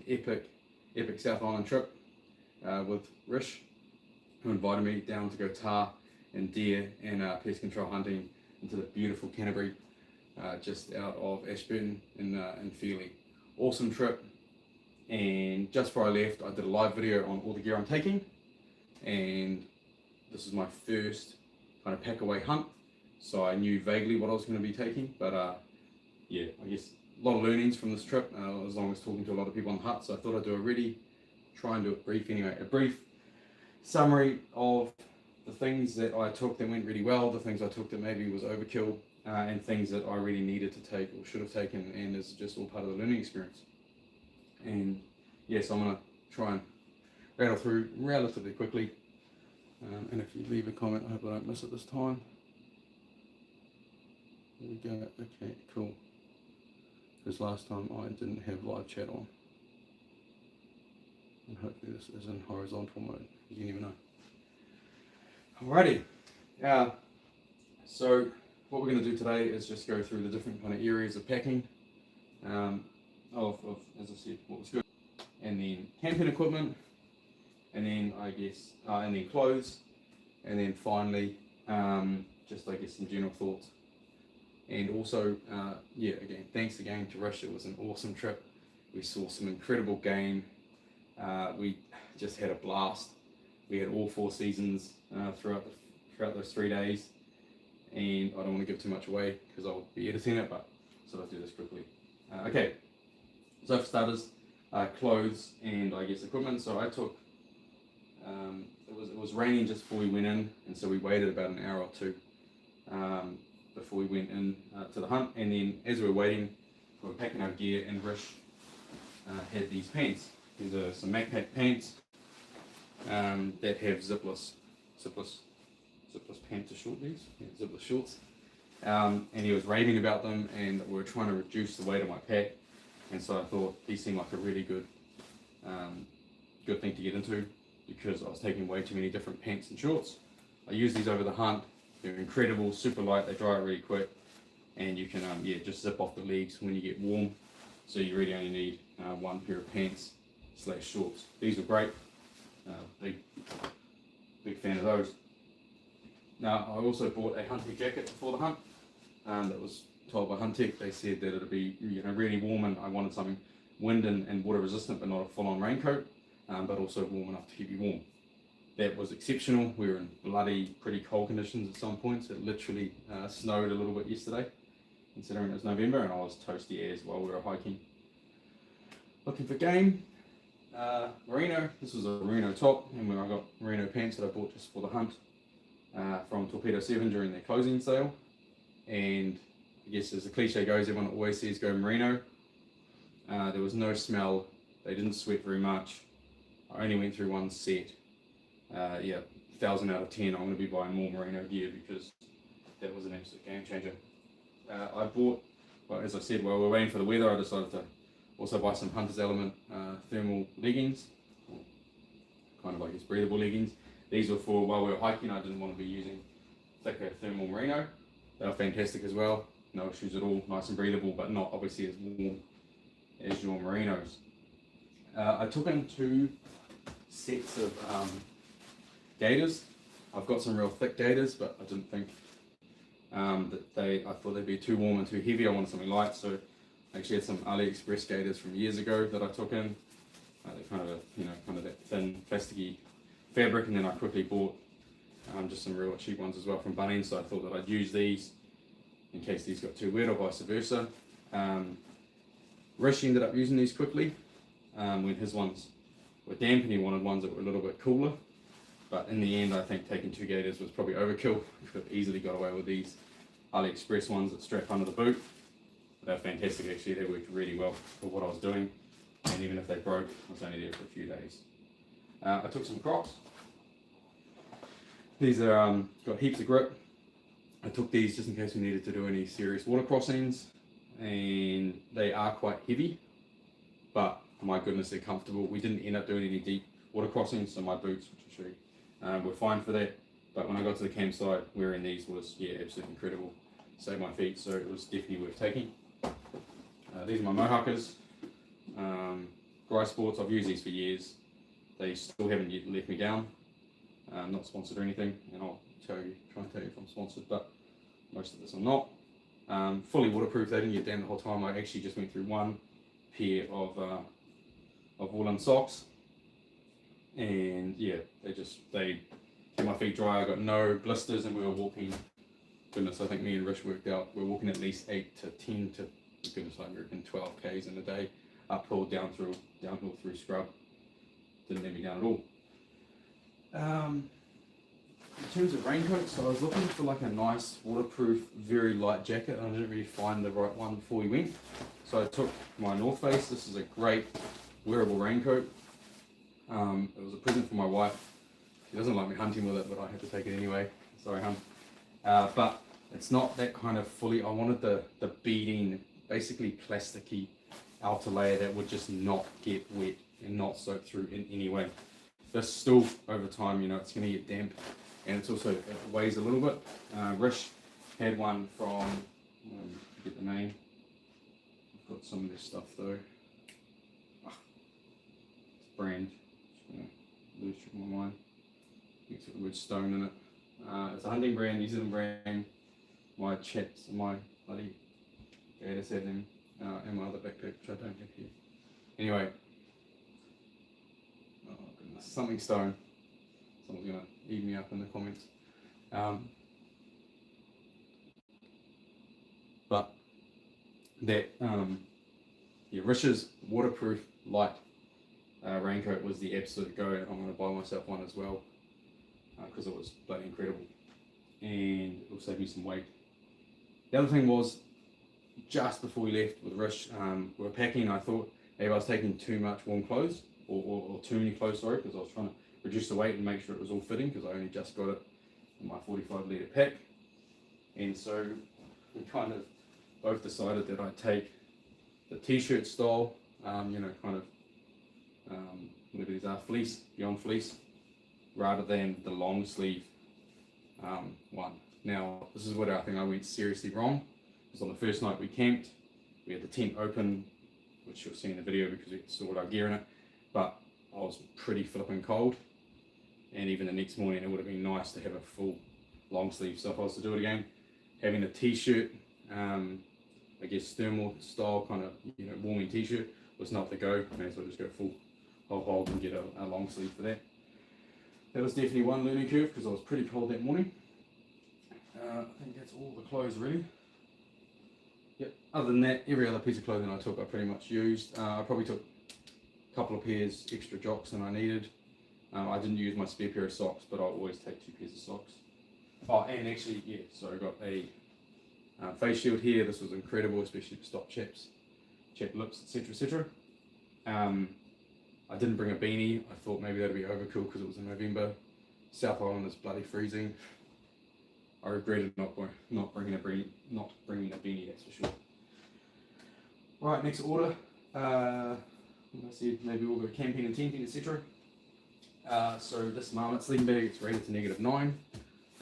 epic South Island trip with Rish, who invited me down to go Tahr and deer and pest control hunting into the beautiful Canterbury, just out of Ashburton in Feely. Awesome trip, and just before I left I did a live video on all the gear I'm taking, and this is my first kind of pack away hunt, so I knew vaguely what I was going to be taking, but yeah, I guess a lot of learnings from this trip, as long as talking to a lot of people on the hut, so I thought I'd try and do it brief anyway. A brief summary of the things that I took that went really well, the things I took that maybe was overkill, and things that I really needed to take or should have taken, and is just all part of the learning experience. And yes, I'm going to try and rattle through relatively quickly, and if you leave a comment, I hope I don't miss it this time. There we go. Okay, cool. Because last time I didn't have live chat on. And hopefully this is in horizontal mode. You never know. Alrighty. So what we're going to do today is just go through the different kind of areas of packing. Of as I said, what was good. And then camping equipment. And then I guess, and then clothes. And then finally, just I guess some general thoughts. And also, yeah, again, thanks again to Rish. It was an awesome trip. We saw some incredible game. We just had a blast. We had all 4 seasons throughout those 3 days. And I don't want to give too much away because I'll be editing it, but so I'll do this quickly. Okay, so for starters, clothes and I guess equipment. So I took, it was raining just before we went in, and so we waited about an hour or two before we went in to the hunt, and then as we were waiting, we were packing our gear, and Rish had these pants. These are some MacPack pants that have zipless pants to short these, yeah, zipless shorts. And he was raving about them, and we were trying to reduce the weight of my pack, and so I thought these seemed like a really good thing to get into, because I was taking way too many different pants and shorts. I use these over the hunt. They're incredible, super light, they dry out really quick, and you can yeah, just zip off the legs when you get warm, so you really only need one pair of pants / shorts. These are great, big fan of those. Now I also bought a Huntec jacket before the hunt, that was told by Huntec. They said that it'd be really warm, and I wanted something wind and water resistant, but not a full-on raincoat, but also warm enough to keep you warm. That was exceptional. We were in bloody, pretty cold conditions at some points. It literally snowed a little bit yesterday, considering it was November, and I was toasty as while we were hiking. Looking for game. Merino. This was a merino top, and when I got merino pants that I bought just for the hunt from Torpedo 7 during their closing sale. And I guess as the cliche goes, everyone always says go merino. There was no smell. They didn't sweat very much. I only went through one set. Yeah, 1,000 out of 10. I'm going to be buying more merino gear because that was an absolute game changer. I bought, well, as I said, while we were waiting for the weather, I decided to also buy some Hunter's Element thermal leggings, kind of, I guess, breathable leggings. These were for while we were hiking. I didn't want to be using thicker thermal merino. They are fantastic as well. No issues at all. Nice and breathable, but not obviously as warm as your merinos. I took in 2 sets of gaiters. I've got some real thick gaiters, but I didn't think I thought they'd be too warm and too heavy. I wanted something light, so I actually had some AliExpress gaiters from years ago that I took in. They're kind of kind of that thin plasticky fabric, and then I quickly bought just some real cheap ones as well from Bunnings, so I thought that I'd use these in case these got too wet or vice versa. Rish ended up using these quickly when his ones were damp, and he wanted ones that were a little bit cooler. But in the end, I think taking 2 gaiters was probably overkill. Could have easily got away with these AliExpress ones that strap under the boot. They're fantastic actually, they worked really well for what I was doing. And even if they broke, I was only there for a few days. I took some Crocs. These are got heaps of grip. I took these just in case we needed to do any serious water crossings. And they are quite heavy, but my goodness, they're comfortable. We didn't end up doing any deep water crossings, so my boots, which I'll show you, were fine for that. But when I got to the campsite, wearing these was, yeah, absolutely incredible. Saved my feet, so it was definitely worth taking. These are my Mohawkers. Dry Sports, I've used these for years. They still haven't yet let me down. Not sponsored or anything, and I'll try and tell you if I'm sponsored, but most of this I'm not. Fully waterproof, they didn't get down the whole time. I actually just went through one pair of woolen socks, and yeah, they kept my feet dry. I got no blisters, and we were walking, goodness, I think me and Rich worked out, we're walking at least 8 to 10 to, goodness, I reckon 12 Ks in a day, uphill, downhill through scrub. Didn't let me down at all. In terms of raincoats, so I was looking for like a nice waterproof, very light jacket, and I didn't really find the right one before we went. So I took my North Face. This is a great wearable raincoat. It was a present for my wife. She doesn't like me hunting with it, but I had to take it anyway. Sorry, hun. But it's not that kind of fully, I wanted the beading, basically plasticky outer layer that would just not get wet and not soak through in any way. This still, over time, you know, it's going to get damp, and it's also, it weighs a little bit. Rish had one from, I forget the name. I've got some of this stuff though. It's brand. Just going to lose track of my mind. It's got the word stone in it. It's a hunting brand, New Zealand brand. My chaps, my bloody gators had them, and my other backpack, which I don't have here. Anyway, oh goodness, something stone. Someone's gonna eat me up in the comments. But that, yeah, Rish's waterproof light raincoat was the absolute go. I'm gonna buy myself one as well because it was bloody incredible, and it'll save me some weight. The other thing was, just before we left with Rish, we were packing. I thought maybe I was taking too much warm clothes, or too many clothes, sorry, because I was trying to reduce the weight and make sure it was all fitting, because I only just got it in my 45 litre pack. And so we kind of both decided that I'd take the t-shirt style, you know, kind of whatever these are, fleece, beyond fleece, rather than the long sleeve one. Now, this is where I think I went seriously wrong, because on the first night we camped, we had the tent open, which you'll see in the video because we stored our gear in it, but I was pretty flipping cold, and even the next morning it would have been nice to have a full long sleeve. So if I was to do it again, having a t-shirt, I guess thermal style kind of, you know, warming t-shirt was not the go. I may as well just go full whole hog and get a long sleeve for that. That was definitely one learning curve because I was pretty cold that morning. I think that's all the clothes really. Yep. Other than that, every other piece of clothing I took I pretty much used. I probably took a couple of pairs extra jocks than I needed. I didn't use my spare pair of socks, but I always take 2 pairs of socks. Oh, and actually, yeah, so I got a face shield here. This was incredible, especially to stop chapped lips, etc., etc. I didn't bring a beanie. I thought maybe that'd be overkill because it was in November. South Island is bloody freezing. I regretted not bringing a beanie, that's for sure. Right, next order. I said maybe we'll go camping and tenting, etc. So this Marmot Sleeping Bag, it's rated to -9.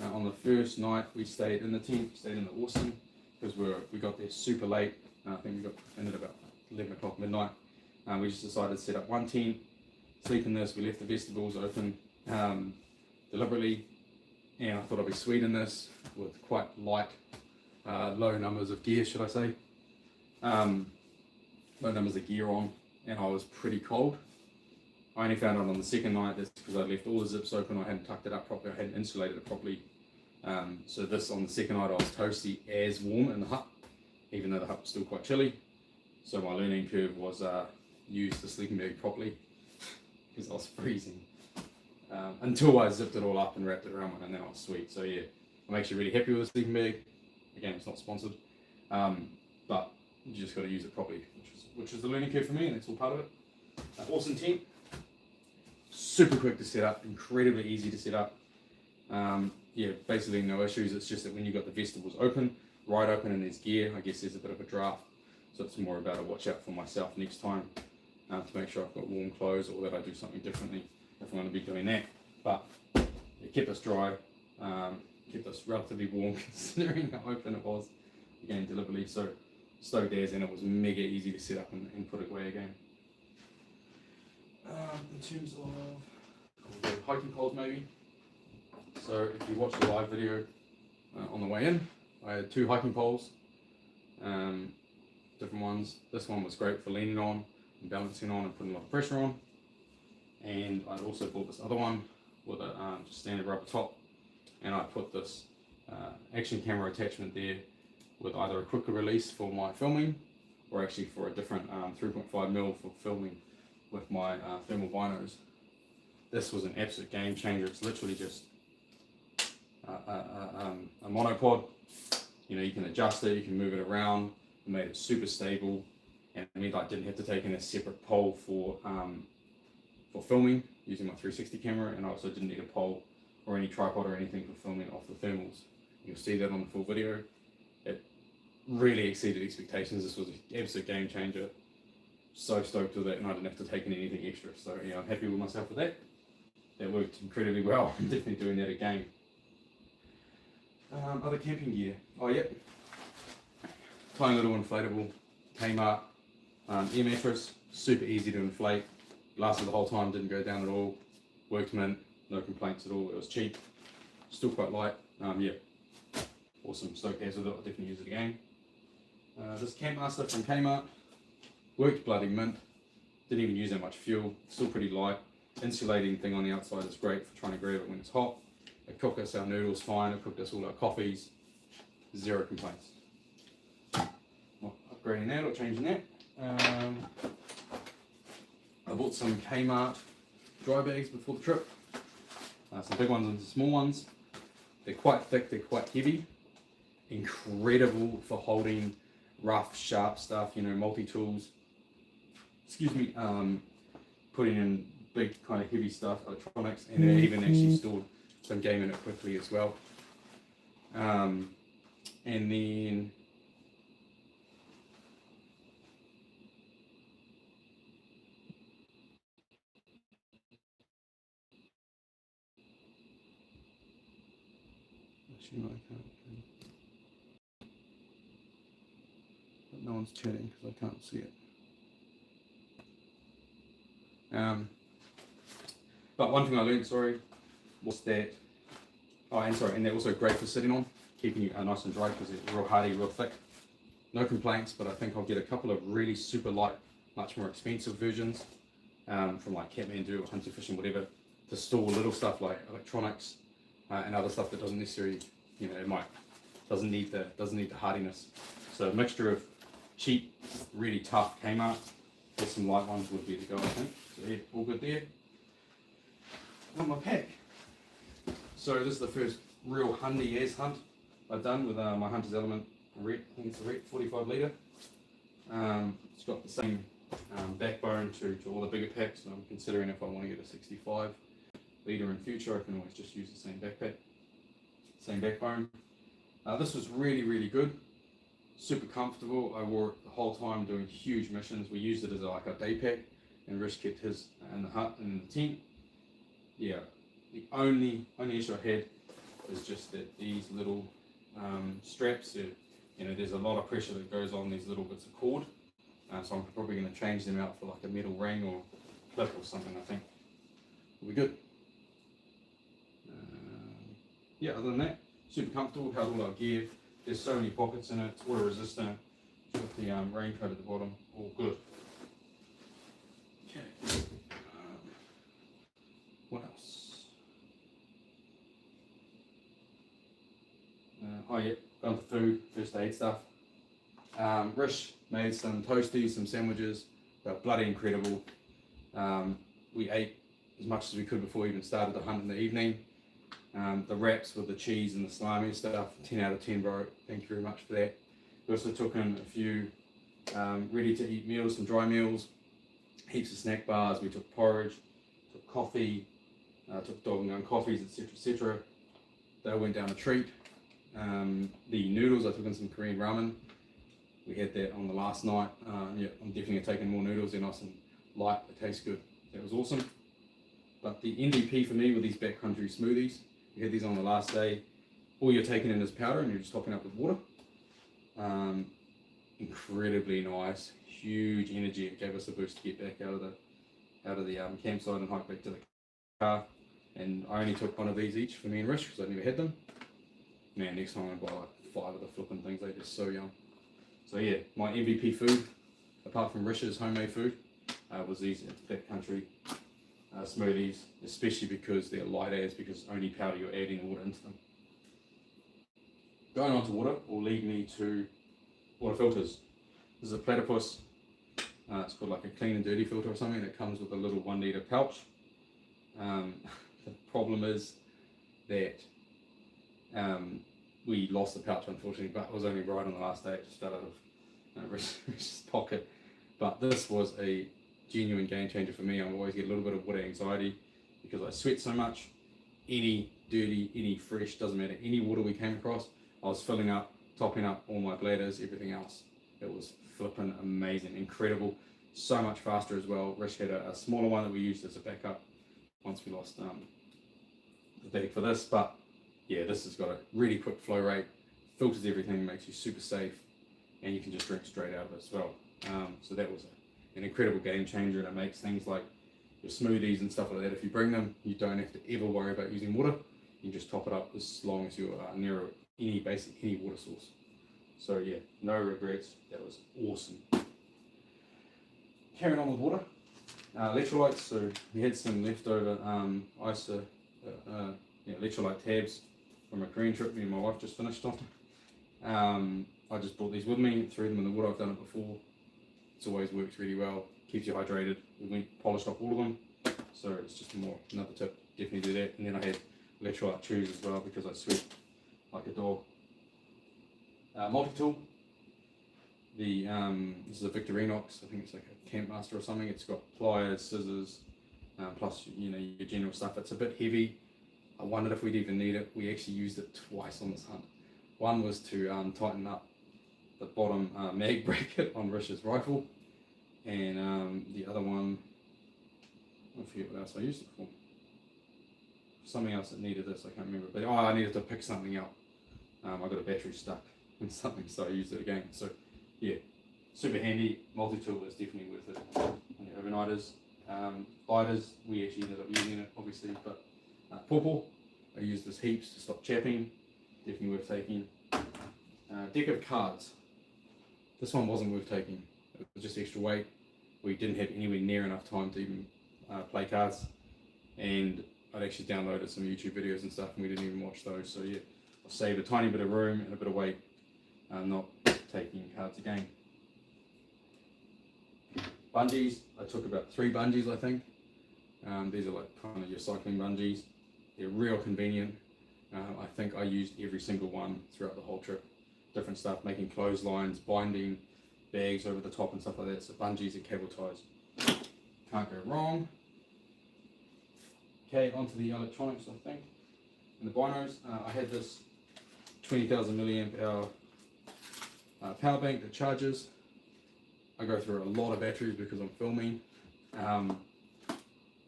On the first night we stayed in the tent, stayed in the Orson, because we got there super late. I think we got in at about 11 o'clock midnight. We just decided to set up one tent, sleep in this. We left the vestibules open deliberately, and I thought I'd be sweet in this with quite light, low numbers of gear, should I say. Low numbers of gear on, and I was pretty cold. I only found out on the second night that's because I left all the zips open. I hadn't tucked it up properly, I hadn't insulated it properly. So this, on the second night, I was toasty as warm in the hut, even though the hut was still quite chilly. So my learning curve was use the sleeping bag properly because I was freezing. Until I zipped it all up and wrapped it around, and then I was sweet. So yeah, I'm actually really happy with the sleeping bag. Again, it's not sponsored, but you just got to use it properly, which is the learning curve for me, and it's all part of it. Awesome tent, super quick to set up, incredibly easy to set up. Yeah, basically no issues. It's just that when you've got the vestibules open, right open, and there's gear, I guess there's a bit of a draft. So it's more about a watch out for myself next time to make sure I've got warm clothes, or that I do something differently if I'm going to be doing that. But it kept us dry, kept us relatively warm considering how open it was, again deliberately. So stoked as, and it was mega easy to set up and put it away again. in terms of hiking poles maybe. So if you watch the live video on the way in, I had 2 hiking poles, different ones. This one was great for leaning on and balancing on and putting a lot of pressure on. And I also bought this other one with a just standard rubber top, and I put this action camera attachment there with either a quicker release for my filming, or actually for a different 3.5mm for filming with my Thermal Binos. This was an absolute game changer. It's literally just a monopod. You know, you can adjust it, you can move it around. It made it super stable, and it meant I didn't have to take in a separate pole for filming using my 360 camera, and I also didn't need a pole or any tripod or anything for filming off the thermals. You'll see that on the full video. It really exceeded expectations. This was an absolute game changer. So stoked with it, and I didn't have to take in anything extra. So yeah, I'm happy with myself with that. That worked incredibly well. I'm definitely doing that again. Other camping gear. Oh yep. Tiny little inflatable Kmart air mattress. Super easy to inflate. Lasted the whole time, didn't go down at all. Worked mint, no complaints at all. It was cheap, still quite light. Yeah, awesome. Stoked as with it. I'll definitely use it again. This Campmaster from Kmart worked bloody mint. Didn't even use that much fuel. Still pretty light. Insulating thing on the outside is great for trying to grab it when it's hot. It cooked us our noodles fine. It cooked us all our coffees. Zero complaints. Well, upgrading that or changing that. I bought some Kmart dry bags before the trip. Some big ones and some small ones. They're quite thick, they're quite heavy. Incredible for holding rough, sharp stuff, you know, multi-tools. Excuse me, putting in big kind of heavy stuff, electronics, and they even actually stored some game in it quickly as well. And then actually, no, I can't. But no one's chatting because I can't see it. But one thing I learned, was that, and they're also great for sitting on, keeping you nice and dry because they're real hardy, real thick. No complaints, but I think I'll get a couple of really super light, much more expensive versions from like Kathmandu or Hunter Fishing, whatever, to store little stuff like electronics and other stuff that doesn't necessarily, you know, doesn't need the hardiness. So a mixture of cheap, really tough Kmart with some light ones would be the go, I think. So yeah, all good there. On my pack. So this is the first real handy as hunt I've done with my Hunter's Element Red. I think it's a Red 45 litre. It's got the same backbone to all the bigger packs. So I'm considering if I want to get a 65 litre in future, I can always just use the same backpack, same backbone. This was really, really good. Super comfortable. I wore it the whole time doing huge missions. We used it as like a day pack, and Rich kept his in the hut and in the tent. Yeah, the only issue I had is just that these little straps, you know, there's a lot of pressure that goes on these little bits of cord. So I'm probably going to change them out for like a metal ring or clip or something, I think. Will be good. Yeah, other than that, super comfortable, held all our gear. There's so many pockets in it, it's water resistant. It's got the raincoat at the bottom, all good. Okay. What else? Oh yeah, got the food, first aid stuff. Rish made some toasties, some sandwiches. They're bloody incredible. We ate as much as we could before we even started the hunt in the evening. The wraps with the cheese and the slimy stuff, 10 out of 10, bro. Thank you very much for that. We also took in a few ready-to-eat meals, some dry meals, heaps of snack bars. We took porridge, took coffee, took dog and gun coffees, etc., etc. They went down a treat. The noodles, I took in some Korean ramen. We had that on the last night. Yeah, I'm definitely taking more noodles. They're nice and light. They taste good. That was awesome. But the MVP for me were these backcountry smoothies. We had these on the last day. All you're taking in is powder and you're just topping up with water. Incredibly nice, huge energy. It gave us a boost to get back out out of the campsite and hiked back to the car. And I only took one of these each for me and Rich because I never had them. Man, next time I buy like 5 of the flipping things, they're just so yum. So yeah, my MVP food, apart from Rich's homemade food, was these backcountry smoothies, especially because they're light as, because only powder you're adding water into them. Going on to water will lead me to water filters. This is a Platypus. It's called like a clean and dirty filter or something that comes with a little 1 litre pouch. The problem is that we lost the pouch unfortunately, but it was only right on the last day. It just fell out of Rich's pocket. But this was a genuine game changer for me. I always get a little bit of water anxiety because I sweat so much. Any dirty, any fresh, doesn't matter, any water we came across, I was filling up, topping up all my bladders, everything else. It was flipping amazing, incredible, so much faster as well. Rich had a smaller one that we used as a backup once we lost the bag for this, but yeah, this has got a really quick flow rate, filters everything, makes you super safe, and you can just drink straight out of it as well. So that was an incredible game changer, and it makes things like your smoothies and stuff like that, if you bring them, you don't have to ever worry about using water. You just top it up as long as you're near any water source. So yeah, no regrets. That was awesome. Carrying on with water, electrolytes. So we had some leftover electrolyte tabs from a Korean trip me and my wife just finished on. I just brought these with me, threw them in the water. I've done it before. It always works really well, keeps you hydrated. We polished off all of them, so it's just another tip. Definitely do that. And then I had electrolyte chews as well because I sweat like a dog. Multi-tool. This is a Victorinox. I think it's like a Camp Master or something. It's got pliers, scissors, plus your general stuff. It's a bit heavy. I wondered if we'd even need it. We actually used it twice on this hunt. One was to tighten up the bottom mag bracket on Rich's rifle, and the other one, I forget what else I used it for. Something else that needed this, I can't remember. But I needed to pick something up. I got a battery stuck in something, so I used it again. So yeah, super handy. Multi-tool is definitely worth it on your overnighters. Lighters, we actually ended up using it obviously, but pawpaw, I used this heaps to stop chapping. Definitely worth taking. Deck of cards. This one wasn't worth taking. It was just extra weight. We didn't have anywhere near enough time to even play cards, and I'd actually downloaded some YouTube videos and stuff, and we didn't even watch those. So yeah, I saved a tiny bit of room and a bit of weight, not taking cards again. Bungees. I took about 3 bungees, I think. These are like kind of your cycling bungees. They're real convenient. I think I used every single one throughout the whole trip. Different stuff, making clotheslines, binding bags over the top and stuff like that. So bungees and cable ties. Can't go wrong. Okay, onto the electronics, I think. And the binos, I had this 20,000 milliamp hour power bank that charges. I go through a lot of batteries because I'm filming.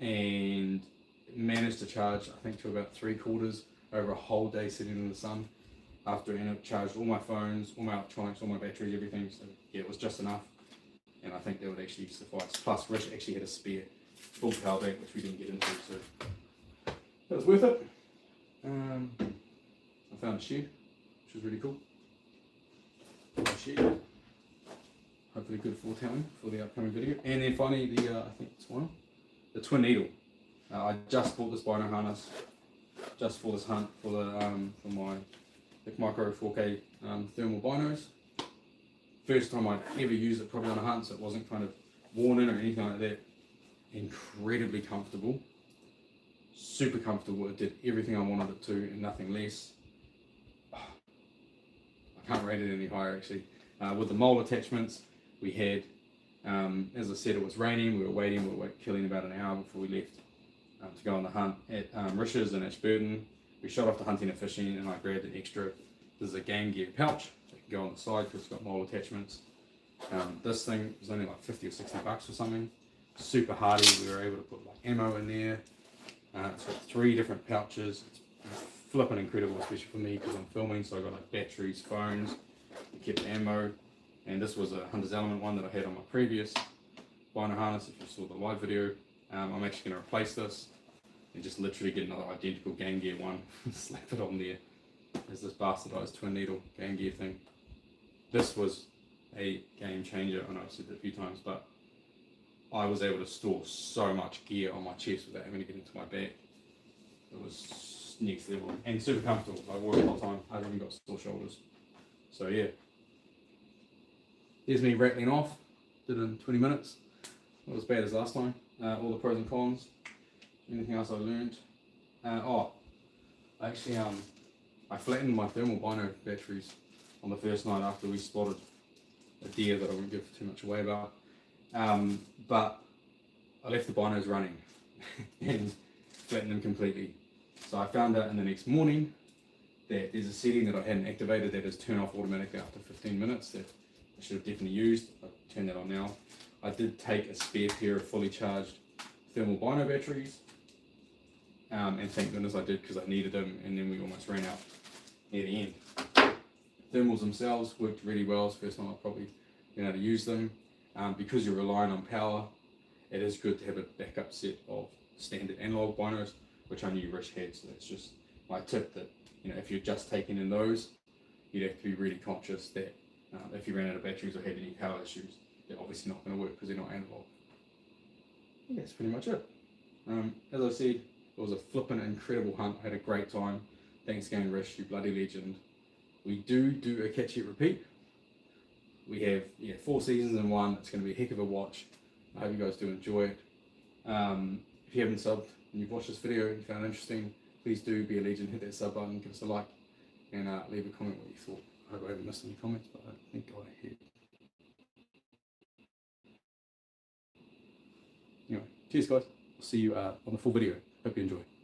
And managed to charge, I think, to about 3/4 over a whole day sitting in the sun. After it charged all my phones, all my electronics, all my batteries, everything. So yeah, it was just enough, and I think that would actually suffice. Plus, Rich actually had a spare full power bank, which we didn't get into, so that was worth it. I found a shed, which was really cool. Shed. Hopefully good foretelling for the upcoming video. And then finally, I think it's one, the twin needle. I just bought this bino harness just for this hunt for my micro 4K thermal binos. First time I'd ever used it probably on a hunt, so it wasn't kind of worn in or anything like that. Incredibly comfortable, super comfortable. It did everything I wanted it to and nothing less. I can't rate it any higher actually. With the mole attachments we had, as I said, it was raining, we were waiting, we were killing about an hour before we left to go on the hunt at Rich's and Ashburton. We shot off to hunting and fishing, and I grabbed an extra, this is a Game Gear pouch that can go on the side because it's got mole attachments. This thing was only like 50 or 60 bucks or something. Super hardy, we were able to put like ammo in there. It's got 3 different pouches. It's flipping incredible, especially for me because I'm filming, so I got like batteries, phones, kept ammo, and this was a Hunter's Element one that I had on my previous bino harness if you saw the live video. I'm actually going to replace this and just literally get another identical Game Gear one, slap it on there. There's this bastardized twin needle Game Gear thing. This was a game changer. I know I've said that a few times, but I was able to store so much gear on my chest without having to get into my back. It was next level and super comfortable. I wore it all the time. I haven't got sore shoulders. So yeah. There's me rattling off. Did it in 20 minutes. Not as bad as last time. All the pros and cons. Anything else I learned? I flattened my Thermal Bino batteries on the first night after we spotted a deer that I won't give too much away about. But I left the binos running and flattened them completely. So I found out in the next morning that there's a setting that I hadn't activated that is turn off automatically after 15 minutes that I should have definitely used. I'll turn that on now. I did take a spare pair of fully charged Thermal Bino batteries, and thank goodness I did because I needed them, and then we almost ran out near the end. Thermals themselves worked really well. It's the first time I've probably been able to use them. Because you're relying on power, it is good to have a backup set of standard analog binos, which I knew Rich had, so that's just my tip that, if you're just taking in those, you'd have to be really conscious that if you ran out of batteries or had any power issues, they're obviously not going to work because they're not analog. Yeah, that's pretty much it. As I said, it was a flippin' incredible hunt. I had a great time. Thanks again, Rich, you bloody legend. We do a catch it repeat. We have 4 seasons in one. It's going to be a heck of a watch. I hope you guys do enjoy it. If you haven't subbed and you've watched this video and you found it interesting, please do be a legend, hit that sub button, give us a like, and leave a comment what you thought. I hope I haven't missed any comments, but I think I have. Anyway, cheers guys. I'll see you on the full video. Hope you enjoy.